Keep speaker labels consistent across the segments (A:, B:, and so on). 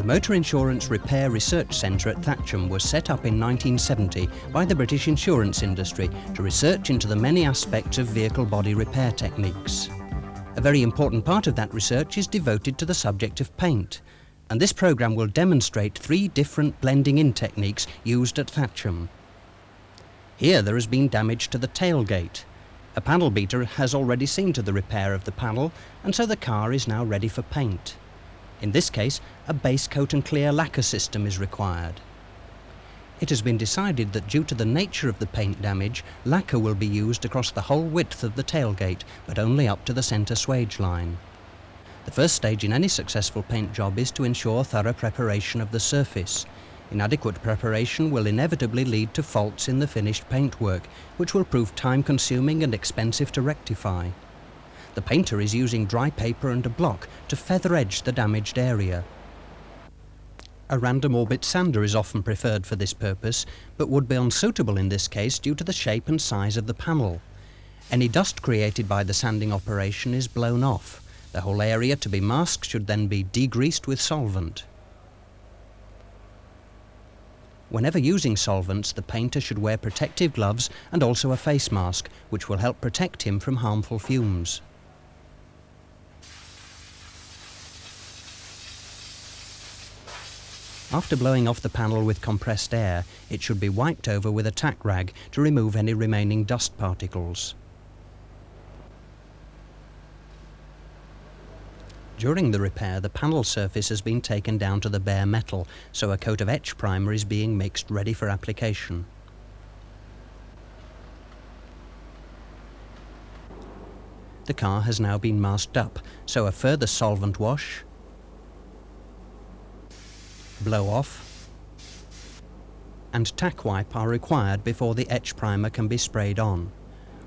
A: The Motor Insurance Repair Research Centre at Thatcham was set up in 1970 by the British insurance industry to research into the many aspects of vehicle body repair techniques. A very important part of that research is devoted to the subject of paint, and this programme will demonstrate 3 different blending-in techniques used at Thatcham. Here there has been damage to the tailgate. A panel beater has already seen to the repair of the panel, and so the car is now ready for paint. In this case, a base coat and clear lacquer system is required. It has been decided that due to the nature of the paint damage, lacquer will be used across the whole width of the tailgate, but only up to the centre swage line. The first stage in any successful paint job is to ensure thorough preparation of the surface. Inadequate preparation will inevitably lead to faults in the finished paintwork, which will prove time-consuming and expensive to rectify. The painter is using dry paper and a block to feather edge the damaged area. A random orbit sander is often preferred for this purpose, but would be unsuitable in this case due to the shape and size of the panel. Any dust created by the sanding operation is blown off. The whole area to be masked should then be degreased with solvent. Whenever using solvents, the painter should wear protective gloves and also a face mask, which will help protect him from harmful fumes. After blowing off the panel with compressed air, it should be wiped over with a tack rag to remove any remaining dust particles. During the repair, the panel surface has been taken down to the bare metal, so a coat of etch primer is being mixed ready for application. The car has now been masked up, so a further solvent wash, blow off, and tack wipe are required before the etch primer can be sprayed on.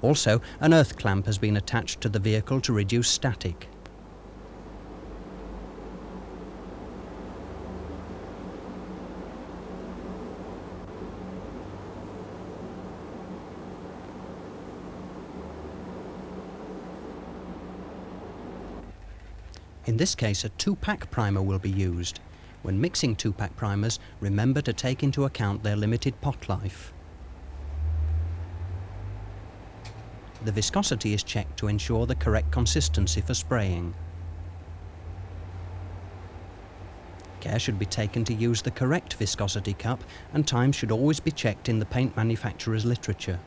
A: Also, an earth clamp has been attached to the vehicle to reduce static. In this case, a 2-pack primer will be used. When mixing 2-pack primers, remember to take into account their limited pot life. The viscosity is checked to ensure the correct consistency for spraying. Care should be taken to use the correct viscosity cup, and time should always be checked in the paint manufacturer's literature.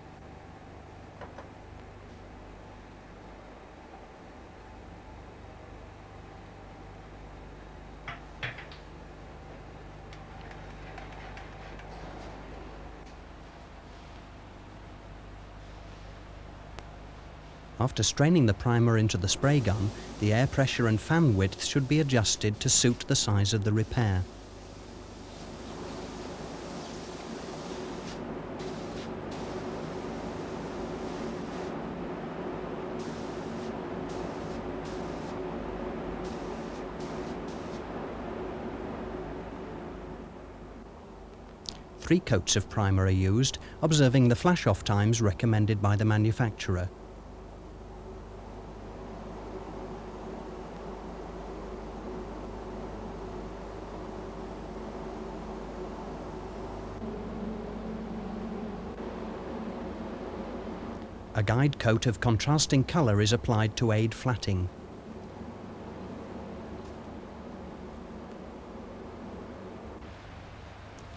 A: After straining the primer into the spray gun, the air pressure and fan width should be adjusted to suit the size of the repair. Three coats of primer are used, observing the flash-off times recommended by the manufacturer. A guide coat of contrasting colour is applied to aid flatting.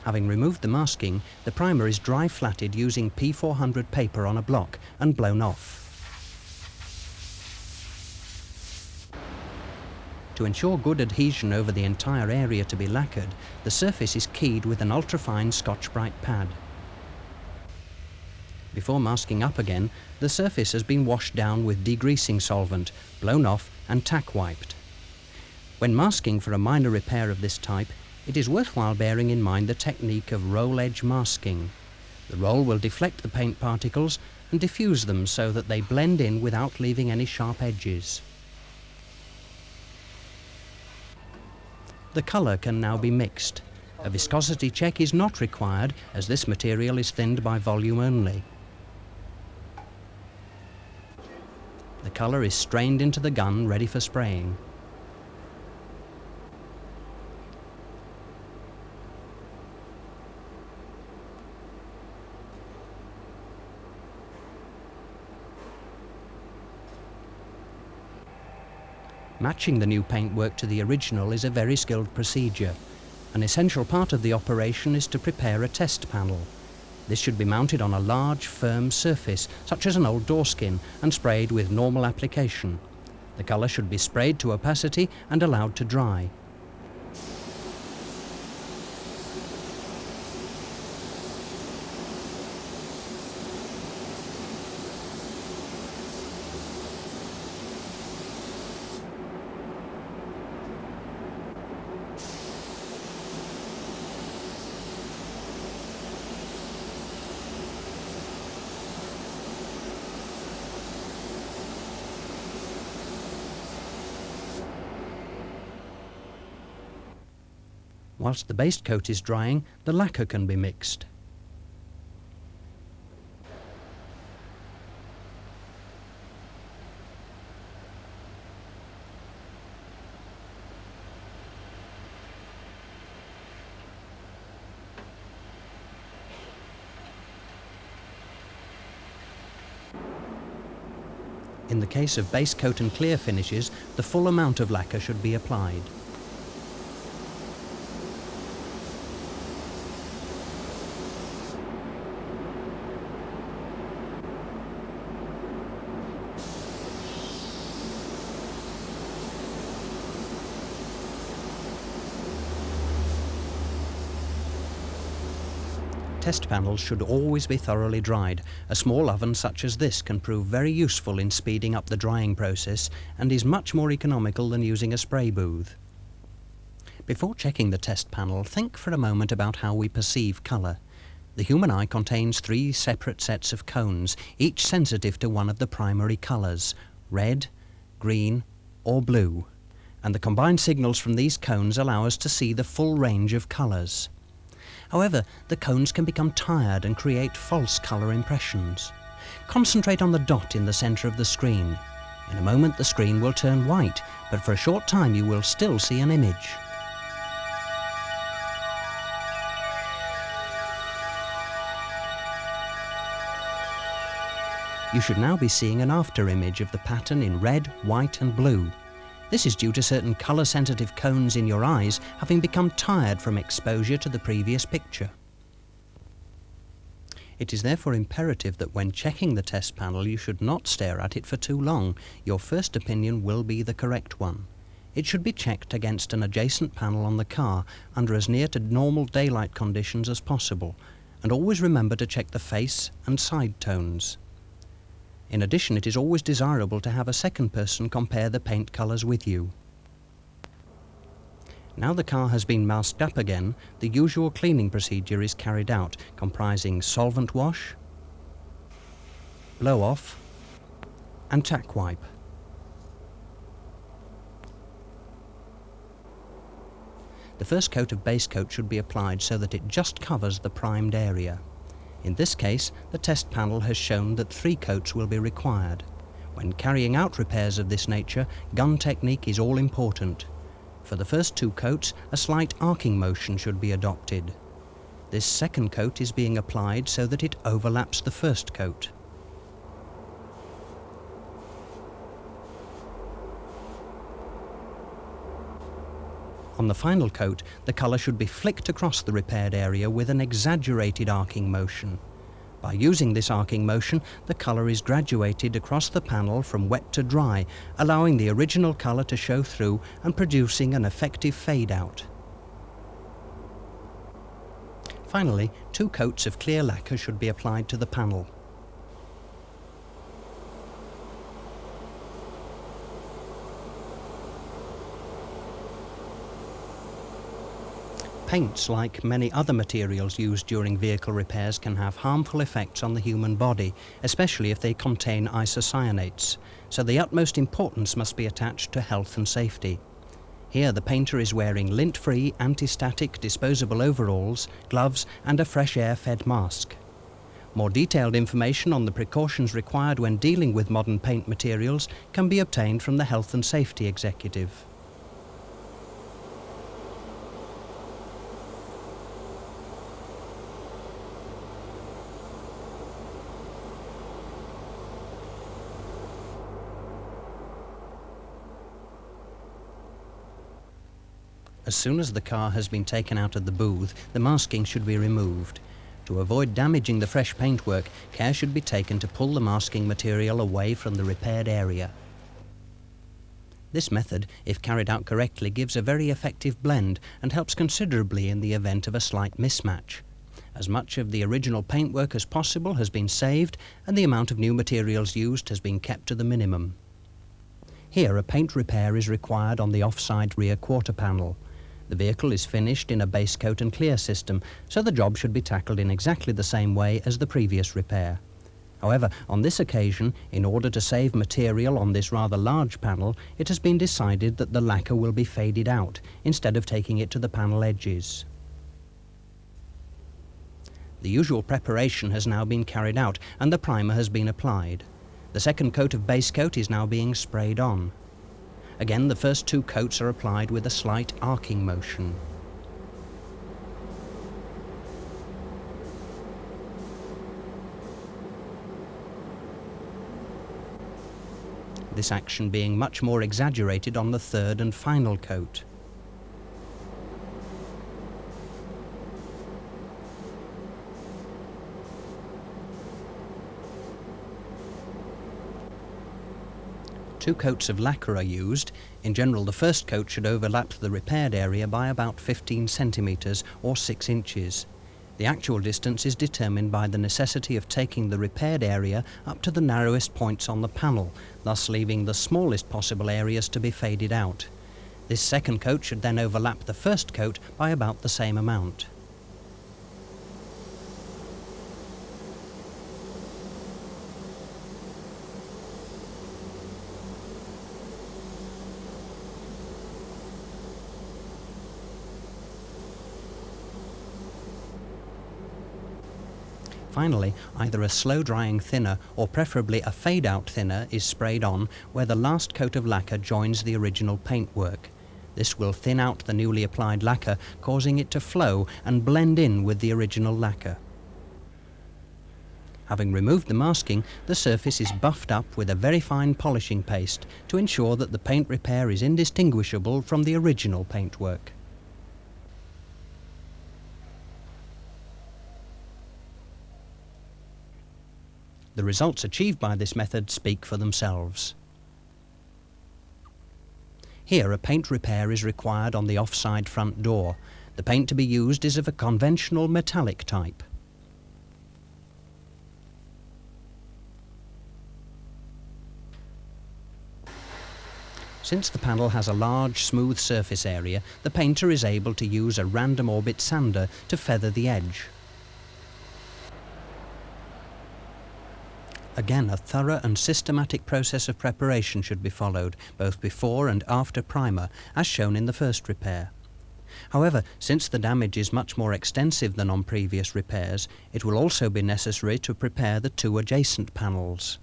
A: Having removed the masking, the primer is dry flatted using P400 paper on a block and blown off. To ensure good adhesion over the entire area to be lacquered, the surface is keyed with an ultrafine Scotch-Brite pad. Before masking up again, the surface has been washed down with degreasing solvent, blown off and tack wiped. When masking for a minor repair of this type, it is worthwhile bearing in mind the technique of roll edge masking. The roll will deflect the paint particles and diffuse them so that they blend in without leaving any sharp edges. The colour can now be mixed. A viscosity check is not required as this material is thinned by volume only. The colour is strained into the gun ready for spraying. Matching the new paintwork to the original is a very skilled procedure. An essential part of the operation is to prepare a test panel. This should be mounted on a large, firm surface, such as an old doorskin, and sprayed with normal application. The colour should be sprayed to opacity and allowed to dry. Whilst the base coat is drying, the lacquer can be mixed. In the case of base coat and clear finishes, the full amount of lacquer should be applied. Test panels should always be thoroughly dried. A small oven such as this can prove very useful in speeding up the drying process and is much more economical than using a spray booth. Before checking the test panel, think for a moment about how we perceive colour. The human eye contains 3 separate sets of cones, each sensitive to one of the primary colours: red, green or blue. And the combined signals from these cones allow us to see the full range of colours. However, the cones can become tired and create false colour impressions. Concentrate on the dot in the centre of the screen. In a moment the screen will turn white, but for a short time you will still see an image. You should now be seeing an after image of the pattern in red, white and blue. This is due to certain colour-sensitive cones in your eyes having become tired from exposure to the previous picture. It is therefore imperative that when checking the test panel you should not stare at it for too long. Your first opinion will be the correct one. It should be checked against an adjacent panel on the car under as near to normal daylight conditions as possible, and always remember to check the face and side tones. In addition, it is always desirable to have a second person compare the paint colours with you. Now the car has been masked up again, the usual cleaning procedure is carried out, comprising solvent wash, blow off and tack wipe. The first coat of base coat should be applied so that it just covers the primed area. In this case, the test panel has shown that 3 coats will be required. When carrying out repairs of this nature, gun technique is all important. For the first 2 coats, a slight arcing motion should be adopted. This second coat is being applied so that it overlaps the first coat. On the final coat, the colour should be flicked across the repaired area with an exaggerated arcing motion. By using this arcing motion, the colour is graduated across the panel from wet to dry, allowing the original colour to show through and producing an effective fade out. Finally, 2 coats of clear lacquer should be applied to the panel. Paints, like many other materials used during vehicle repairs, can have harmful effects on the human body, especially if they contain isocyanates, so the utmost importance must be attached to health and safety. Here the painter is wearing lint-free, anti-static, disposable overalls, gloves and a fresh air-fed mask. More detailed information on the precautions required when dealing with modern paint materials can be obtained from the Health and Safety Executive. As soon as the car has been taken out of the booth, the masking should be removed. To avoid damaging the fresh paintwork, care should be taken to pull the masking material away from the repaired area. This method, if carried out correctly, gives a very effective blend and helps considerably in the event of a slight mismatch. As much of the original paintwork as possible has been saved, and the amount of new materials used has been kept to the minimum. Here, a paint repair is required on the offside rear quarter panel. The vehicle is finished in a base coat and clear system, so the job should be tackled in exactly the same way as the previous repair. However, on this occasion, in order to save material on this rather large panel, it has been decided that the lacquer will be faded out, instead of taking it to the panel edges. The usual preparation has now been carried out, and the primer has been applied. The second coat of base coat is now being sprayed on. Again, the first 2 coats are applied with a slight arcing motion. This action being much more exaggerated on the third and final coat. Two coats of lacquer are used. In general, the first coat should overlap the repaired area by about 15 centimetres or 6 inches. The actual distance is determined by the necessity of taking the repaired area up to the narrowest points on the panel, thus leaving the smallest possible areas to be faded out. This second coat should then overlap the first coat by about the same amount. Finally, either a slow-drying thinner or preferably a fade-out thinner is sprayed on where the last coat of lacquer joins the original paintwork. This will thin out the newly applied lacquer, causing it to flow and blend in with the original lacquer. Having removed the masking, the surface is buffed up with a very fine polishing paste to ensure that the paint repair is indistinguishable from the original paintwork. The results achieved by this method speak for themselves. Here, a paint repair is required on the offside front door. The paint to be used is of a conventional metallic type. Since the panel has a large, smooth surface area, the painter is able to use a random orbit sander to feather the edge. Again, a thorough and systematic process of preparation should be followed, both before and after primer, as shown in the first repair. However, since the damage is much more extensive than on previous repairs, it will also be necessary to prepare the 2 adjacent panels.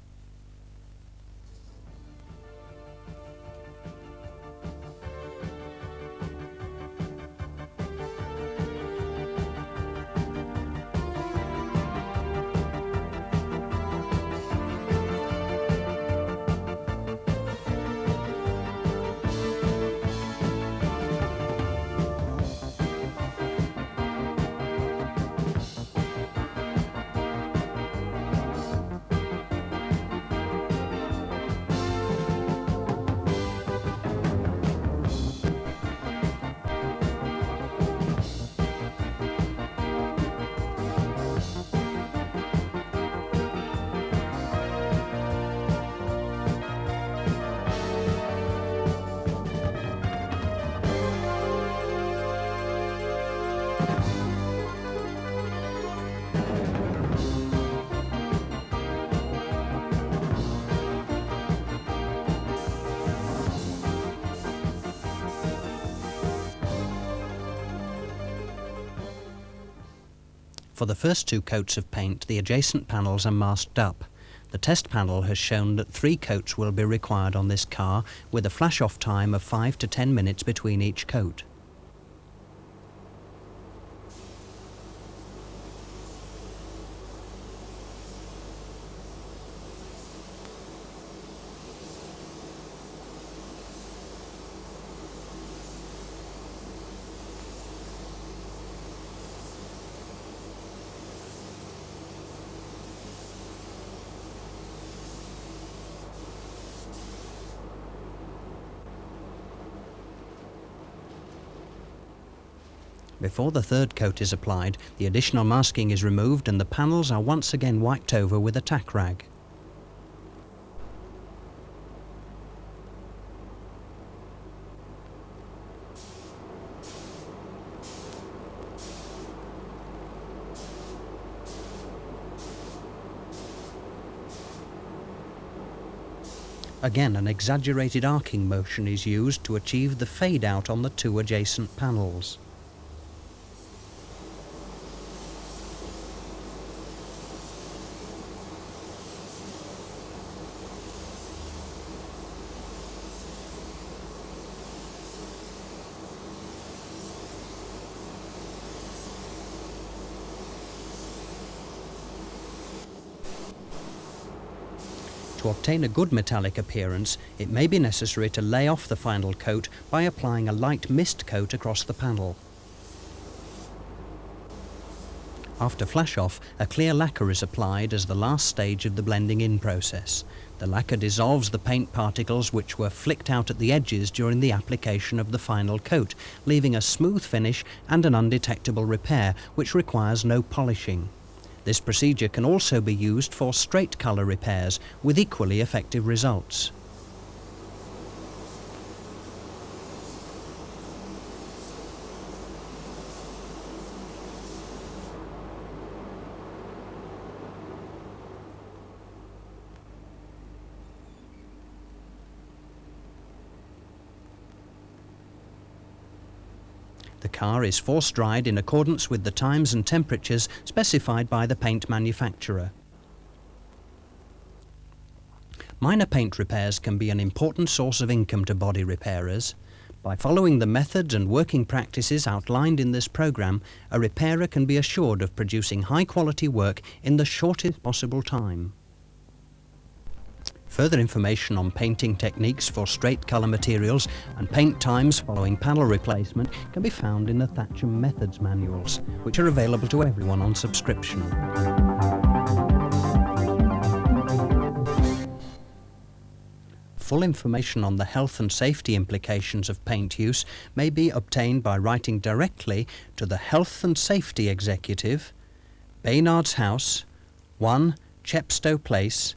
A: For the first 2 coats of paint, the adjacent panels are masked up. The test panel has shown that 3 coats will be required on this car, with a flash-off time of 5 to 10 minutes between each coat. Before the 3rd coat is applied, the additional masking is removed and the panels are once again wiped over with a tack rag. Again, an exaggerated arcing motion is used to achieve the fade out on the 2 adjacent panels. To obtain a good metallic appearance, it may be necessary to lay off the final coat by applying a light mist coat across the panel. After flash-off, a clear lacquer is applied as the last stage of the blending-in process. The lacquer dissolves the paint particles which were flicked out at the edges during the application of the final coat, leaving a smooth finish and an undetectable repair which requires no polishing. This procedure can also be used for straight colour repairs with equally effective results. The car is force-dried in accordance with the times and temperatures specified by the paint manufacturer. Minor paint repairs can be an important source of income to body repairers. By following the methods and working practices outlined in this programme, a repairer can be assured of producing high-quality work in the shortest possible time. Further information on painting techniques for straight colour materials and paint times following panel replacement can be found in the Thatcham Methods manuals, which are available to everyone on subscription. Full information on the health and safety implications of paint use may be obtained by writing directly to the Health and Safety Executive, Baynard's House, 1 Chepstow Place,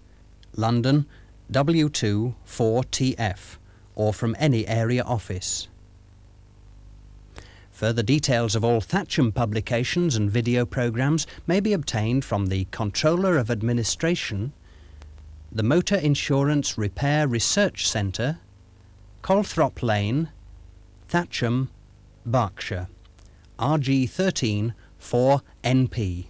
A: London, W2 4TF, or from any area office. Further details of all Thatcham publications and video programmes may be obtained from the Controller of Administration, the Motor Insurance Repair Research Centre, Calthrop Lane, Thatcham, Berkshire, RG13 4NP.